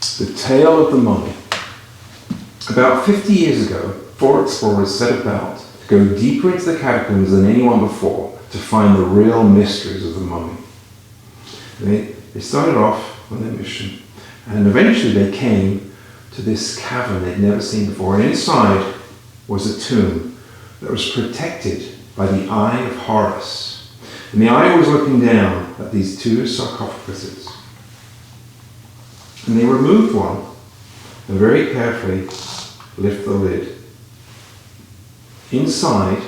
The Tale of the Mummy. About 50 years ago, 4 explorers set about to go deeper into the catacombs than anyone before to find the real mysteries of the mummy. They started off on their mission, and eventually they came to this cavern they'd never seen before, and inside was a tomb that was protected by the Eye of Horus. And the eye was looking down at these 2 sarcophaguses. And they removed one and very carefully lift the lid. Inside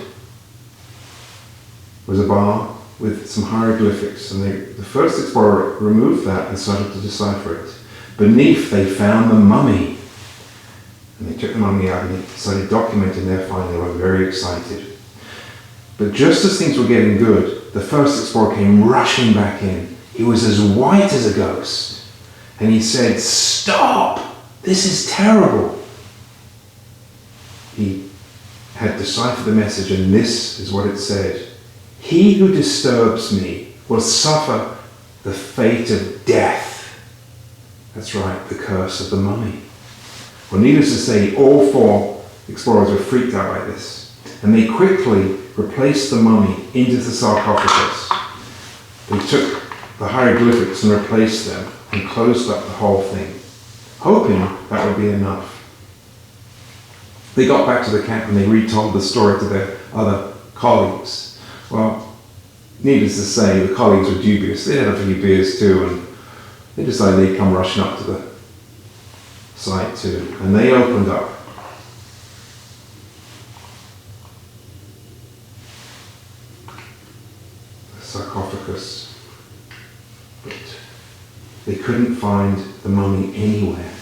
was a bar with some hieroglyphics, and the first explorer removed that and started to decipher it. Beneath they found the mummy, and they took the mummy out and they started documenting their find. They were very excited. But just as things were getting good, the first explorer came rushing back in. He was as white as a ghost, and he said, "Stop! This is terrible." He had deciphered the message, and this is what it said: "He who disturbs me will suffer the fate of death." That's right, the curse of the mummy. Well, needless to say, all 4 explorers were freaked out by this, and they quickly replaced the mummy into the sarcophagus. They took the hieroglyphics and replaced them and closed up the whole thing, hoping that would be enough. They got back to the camp and they retold the story to their other colleagues. Well, needless to say, the colleagues were dubious. They had a few beers too, and they decided they'd come rushing up to the site too. And they opened up the sarcophagus, but they couldn't find the mummy anywhere.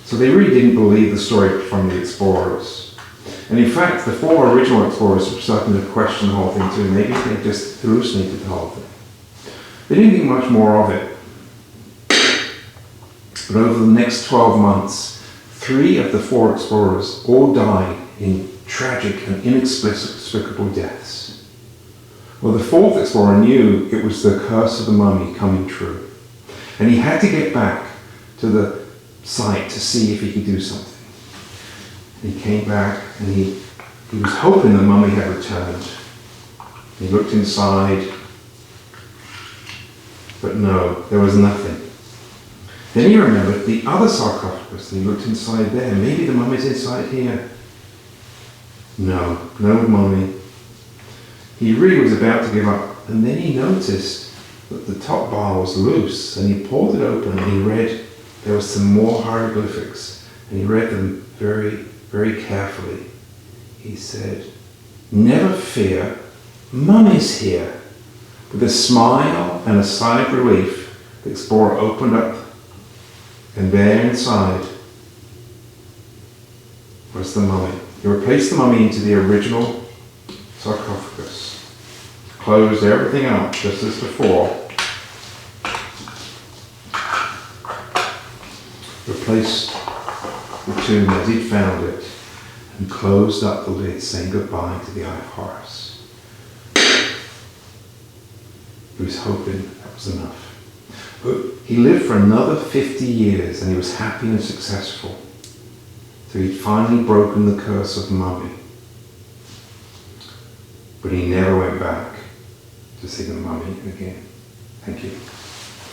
So they really didn't believe the story from the explorers. And in fact, the 4 original explorers were starting to question the whole thing too. Maybe they just hallucinated the whole thing. They didn't think much more of it. But over the next 12 months, 3 of the 4 explorers all died in tragic and inexplicable deaths. Well, the 4th explorer knew it was the curse of the mummy coming true. And he had to get back to the site to see if he could do something. And he came back and he was hoping the mummy had returned. He looked inside, but no, there was nothing. Then he remembered the other sarcophagus and he looked inside there. Maybe the mummy's inside here. No mummy. He really was about to give up, and then he noticed that the top bar was loose, and he pulled it open and he read. There was some more hieroglyphics, and he read them very, very carefully. He said, "Never fear, Mummy's here." With a smile and a sigh of relief, the explorer opened up, and there inside was the mummy. He replaced the mummy into the original sarcophagus, closed everything up just as before, replaced the tomb as he'd found it, and closed up the lid, saying goodbye to the Eye of Horus. He was hoping that was enough. But he lived for another 50 years and he was happy and successful. So he'd finally broken the curse of the mummy. But he never went back to see the mummy again. Thank you.